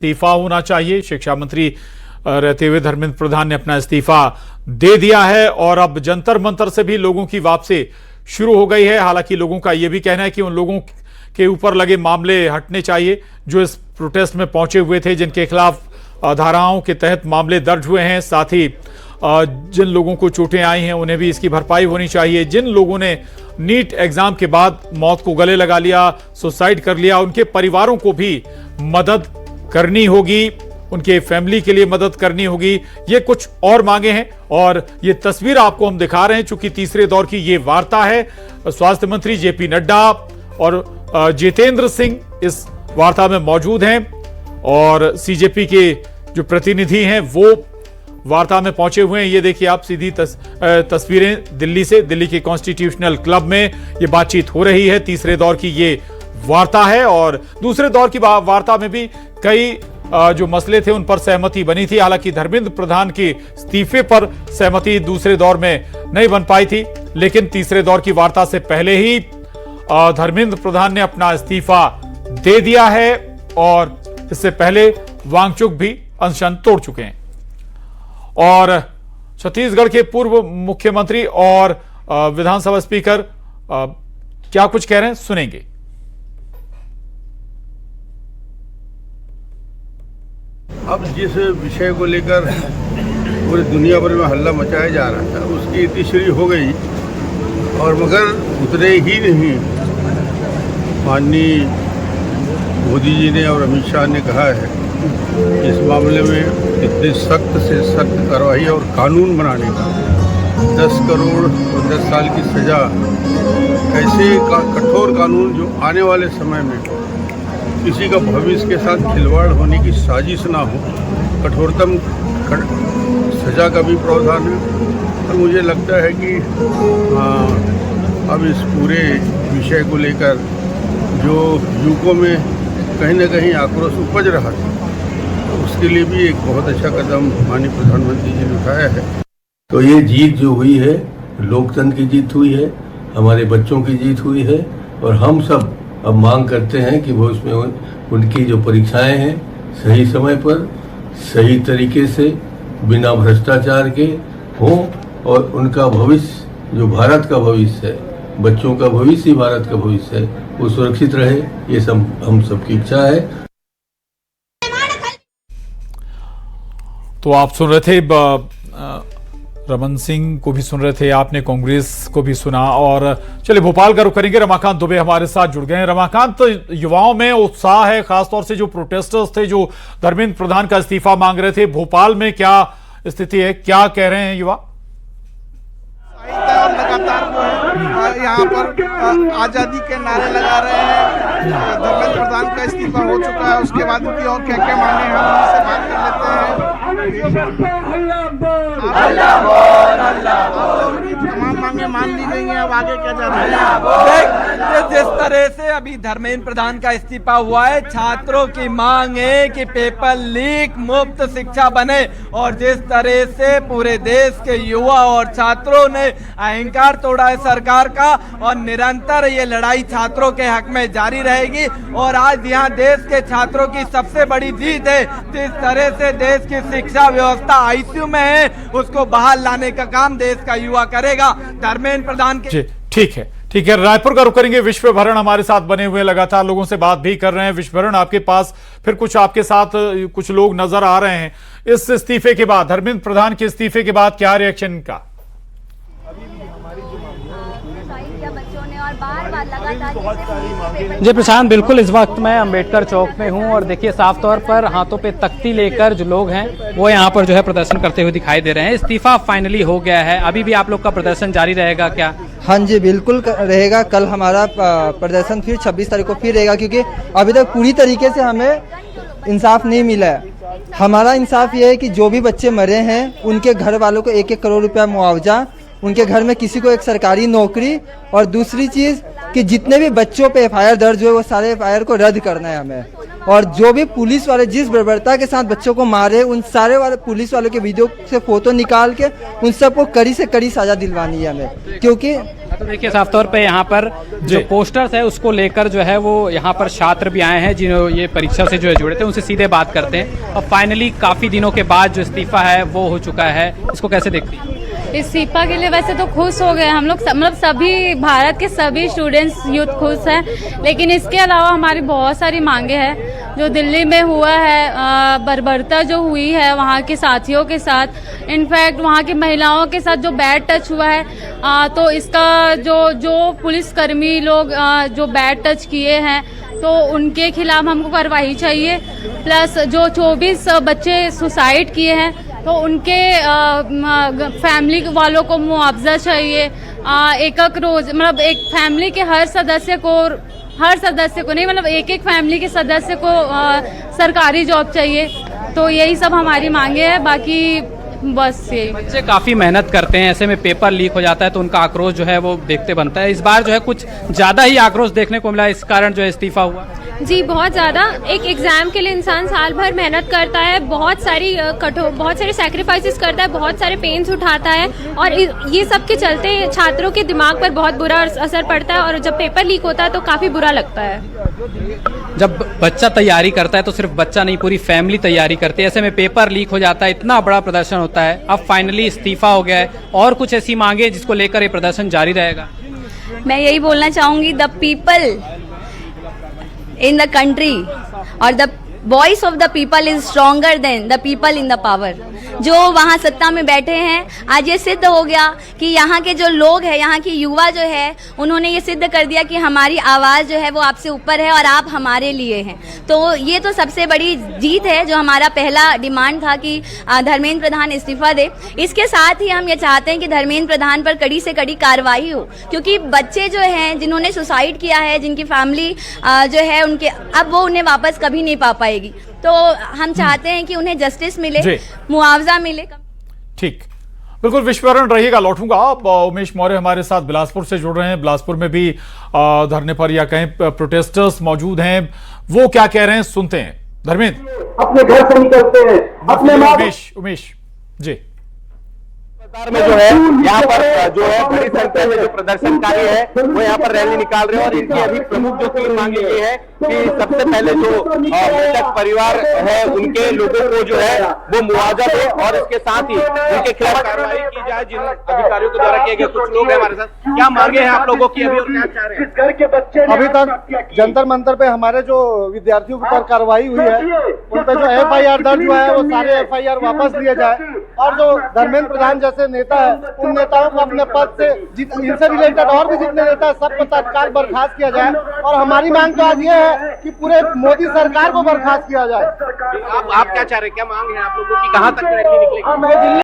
इस्तीफा होना चाहिए। शिक्षा मंत्री रहते हुए धर्मेंद्र प्रधान ने अपना इस्तीफा दे दिया है और अब जंतर मंतर से भी लोगों की वापसी शुरू हो गई है। हालांकि लोगों का यह भी कहना है कि उन लोगों के ऊपर लगे मामले हटने चाहिए जो इस प्रोटेस्ट में पहुंचे हुए थे, जिनके खिलाफ धाराओं के तहत मामले दर्ज हुए हैं। साथ ही जिन लोगों को चोटें आई हैं उन्हें भी इसकी भरपाई होनी चाहिए। जिन लोगों ने नीट एग्जाम के बाद मौत को गले लगा लिया, सुसाइड कर लिया, उनके परिवारों को भी मदद करनी होगी, उनके फैमिली के लिए मदद करनी होगी। ये कुछ और मांगे हैं और ये तस्वीर आपको हम दिखा रहे हैं चूंकि तीसरे दौर की ये वार्ता है। स्वास्थ्य मंत्री जेपी नड्डा और जितेंद्र सिंह इस वार्ता में मौजूद हैं और सीजेपी के जो प्रतिनिधि हैं वो वार्ता में पहुंचे हुए हैं। ये देखिए आप सीधी तस्वीरें दिल्ली से, दिल्ली के कॉन्स्टिट्यूशनल क्लब में ये बातचीत हो रही है। तीसरे दौर की ये वार्ता है और दूसरे दौर की वार्ता में भी कई जो मसले थे उन पर सहमति बनी थी। हालांकि धर्मेंद्र प्रधान के इस्तीफे पर सहमति दूसरे दौर में नहीं बन पाई थी, लेकिन तीसरे दौर की वार्ता से पहले ही धर्मेंद्र प्रधान ने अपना इस्तीफा दे दिया है और इससे पहले वांगचुक भी अनशन तोड़ चुके हैं। और छत्तीसगढ़ के पूर्व मुख्यमंत्री और विधानसभा स्पीकर क्या कुछ कह रहे हैं, सुनेंगे। अब जिस विषय को लेकर पूरी दुनिया भर में हल्ला मचाया जा रहा था उसकी इतिश्री हो गई और मगर उतने ही नहीं, माननीय मोदी जी ने और अमित शाह ने कहा है इस मामले में इतनी सख्त से सख्त कार्रवाई और कानून बनाने का 10 करोड़ और 10 साल की सज़ा, ऐसे कठोर कानून जो आने वाले समय में किसी का भविष्य के साथ खिलवाड़ होने की साजिश ना हो, कठोरतम सज़ा का भी प्रावधान है। और मुझे लगता है कि अब इस पूरे विषय को लेकर जो युवकों में कहीं ना कहीं आक्रोश उपज रहा था, तो उसके लिए भी एक बहुत अच्छा कदम माननीय प्रधानमंत्री जी ने उठाया है। तो ये जीत जो हुई है, लोकतंत्र की जीत हुई है, हमारे बच्चों की जीत हुई है और हम सब अब मांग करते हैं कि वो उसमें उनकी जो परीक्षाएं हैं सही समय पर, सही तरीके से, बिना भ्रष्टाचार के हों और उनका भविष्य जो भारत का भविष्य है, बच्चों का भविष्य ही भारत का भविष्य है, वो सुरक्षित रहे, ये सब हम सबकी इच्छा है। तो आप सुन रहे थे रमन सिंह को भी सुन रहे थे आपने, कांग्रेस को भी सुना। और चलिए भोपाल का रुख करेंगे। रमाकांत दुबे हमारे साथ जुड़ गए हैं। रमाकांत, तो युवाओं में उत्साह है, खासतौर से जो प्रोटेस्टर्स थे जो धर्मेंद्र प्रधान का इस्तीफा मांग रहे थे, भोपाल में क्या स्थिति है, क्या कह रहे हैं युवा? लगातार जो है यहाँ पर आजादी के नारे लगा रहे हैं। धर्मेंद्र प्रधान का इस्तीफा हो चुका है, उसके बाद उनकी और क्या क्या मांगे हैं हम उनसे बात कर लेते हैं। तमाम मांगे मान ली गई हैं, अब आगे क्या जा रहा है? जिस तरह से अभी धर्मेंद्र प्रधान का इस्तीफा हुआ है, छात्रों की मांग है कि पेपर लीक मुक्त शिक्षा बने और जिस तरह से पूरे देश के युवा और छात्रों ने अहंकार तोड़ा है सरकार का और निरंतर ये लड़ाई छात्रों के हक में जारी रहेगी। और आज यहाँ देश के छात्रों की सबसे बड़ी जीत है। जिस तरह से देश की शिक्षा व्यवस्था आईसीयू में है, उसको बहाल लाने का काम देश का युवा करेगा। धर्मेंद्र प्रधान के ठीक है। रायपुर का रुख करेंगे। विश्वभरण हमारे साथ बने हुए, लगातार लोगों से बात भी कर रहे हैं। विश्वभरण, आपके पास फिर कुछ आपके साथ कुछ लोग नजर आ रहे हैं इस इस्तीफे के बाद, धर्मेंद्र प्रधान के इस्तीफे के बाद क्या रिएक्शन का? जी प्रशांत, बिल्कुल इस वक्त मैं अंबेडकर चौक में हूं और देखिए साफ तौर पर हाथों पे तख्ती लेकर जो लोग हैं वो यहां पर जो है प्रदर्शन करते हुए दिखाई दे रहे हैं। इस्तीफा फाइनली हो गया है, अभी भी आप लोग का प्रदर्शन जारी रहेगा क्या? हाँ जी, बिल्कुल रहेगा। कल हमारा प्रदर्शन फिर 26 तारीख को फिर रहेगा, क्योंकि अभी तक पूरी तरीके से हमें इंसाफ नहीं मिला है। हमारा इंसाफ ये है कि जो भी बच्चे मरे हैं उनके घर वालों को 1-1 करोड़ रुपया मुआवजा, उनके घर में किसी को एक सरकारी नौकरी, और दूसरी चीज़ कि जितने भी बच्चों पे एफआईआर दर्ज हुए वो सारे एफआईआर को रद्द करना है हमें। और जो भी पुलिस वाले जिस बर्बरता के साथ बच्चों को मारे, उन सारे वाले पुलिस वालों के वीडियो से फोटो निकाल के उन सबको कड़ी से कड़ी सजा दिलवानी है हमें, क्योंकि तो देखिए साफ तौर पे यहाँ पर जो पोस्टर्स है उसको लेकर जो है वो यहाँ पर छात्र भी आए हैं जिन्होंने ये परीक्षा से जो है जुड़े थे, उनसे सीधे बात करते हैं। और फाइनली काफ़ी दिनों के बाद जो इस्तीफा है वो हो चुका है, इसको कैसे देखती हैं? इस्तीफा के लिए वैसे तो खुश हो गए हम लोग, मतलब सभी भारत के सभी स्टूडेंट्स यूथ खुश हैं, लेकिन इसके अलावा हमारी बहुत सारी मांगे हैं। जो दिल्ली में हुआ है बर्बरता जो हुई है वहाँ के साथियों के साथ, इनफैक्ट वहाँ की महिलाओं के साथ जो बैड टच हुआ है, तो इसका जो पुलिसकर्मी लोग जो बैड टच किए हैं तो उनके खिलाफ हमको कार्रवाई चाहिए। प्लस जो 24 बच्चे सुसाइड किए हैं तो उनके फैमिली वालों को मुआवजा चाहिए। एक रोज मतलब एक फैमिली के हर सदस्य को नहीं, मतलब एक फैमिली के सदस्य को सरकारी जॉब चाहिए। तो यही सब हमारी मांगे हैं, बाकी बस यही। बच्चे काफ़ी मेहनत करते हैं, ऐसे में पेपर लीक हो जाता है तो उनका आक्रोश जो है वो देखते बनता है। इस बार जो है कुछ ज़्यादा ही आक्रोश देखने को मिला, इस कारण जो है इस्तीफा हुआ। जी बहुत ज़्यादा। एक एग्ज़ाम के लिए इंसान साल भर मेहनत करता है, बहुत सारी सैक्रिफाइसेस करता है, बहुत सारे पेन्स उठाता है, और ये सब के चलते छात्रों के दिमाग पर बहुत बुरा असर पड़ता है, और जब पेपर लीक होता है तो काफ़ी बुरा लगता है। जब बच्चा तैयारी करता है तो सिर्फ बच्चा नहीं, पूरी फैमिली तैयारी करती है, ऐसे में पेपर लीक हो जाता है, इतना बड़ा प्रदर्शन होता है। अब फाइनली इस्तीफा हो गया है, और कुछ ऐसी मांगे जिसको लेकर ये प्रदर्शन जारी रहेगा। मैं यही बोलना चाहूँगी, the people in the country or the voice of the people is stronger than the people in the power। जो वहाँ सत्ता में बैठे हैं, आज ये सिद्ध हो गया कि यहाँ के जो लोग हैं, यहाँ की युवा जो है, उन्होंने ये सिद्ध कर दिया कि हमारी आवाज़ जो है वो आपसे ऊपर है और आप हमारे लिए हैं। तो ये तो सबसे बड़ी जीत है। जो हमारा पहला डिमांड था कि धर्मेंद्र प्रधान इस्तीफा दे, इसके साथ ही हम ये चाहते हैं कि धर्मेंद्र प्रधान पर कड़ी से कड़ी कार्रवाई हो, क्योंकि बच्चे जो हैं जिन्होंने सुसाइड किया है, जिनकी फैमिली जो है उनके, अब वो उन्हें वापस कभी नहीं पा पाएगी। तो हम चाहते हैं कि उन्हें जस्टिस मिले, मुआवजा मिले। ठीक, बिल्कुल विश्वरण रहिएगा। लौटूंगा। उमेश मौर्य हमारे साथ बिलासपुर से जुड़ रहे हैं। बिलासपुर में भी धरने पर या कहीं प्रोटेस्टर्स मौजूद हैं, वो क्या कह रहे हैं सुनते हैं। धर्मेंद्र, अपने घर से निकलते हैं, अपने उमेश जी में जो है यहाँ पर जो है बड़ी संख्या में जो प्रदर्शनकारी है वो यहाँ पर रैली निकाल रहे हैं, और इनकी अभी प्रमुख जो 3 मांगे ये है कि सबसे पहले जो मृतक परिवार है उनके लोगों को जो है वो मुआवजा दे, और इसके साथ ही उनके खिलाफ कार्रवाई की जाए जिन अधिकारियों के द्वारा किए गए। कुछ लोग हैं हमारे साथ, क्या मांगे हैं आप लोगों की अभी और क्या चाह रहे हैं? अभी तक जंतर मंतर पे हमारे जो विद्यार्थियों के ऊपर कार्रवाई हुई है उन पे जो FIR दर्ज हुआ है वो सारे FIR वापस लिए जाए, और जो धर्मेंद्र प्रधान जैसे नेता है उन नेताओं को अपने पद से, इनसे रिलेटेड और भी जितने नेता है सबको तत्काल बर्खास्त किया जाए। और हमारी मांग तो आज ये है कि पूरे मोदी सरकार को बर्खास्त किया जाए। आप क्या चाह रहे हैं, क्या मांग है आप लोगों की, कहाँ तक रैली निकलेगी?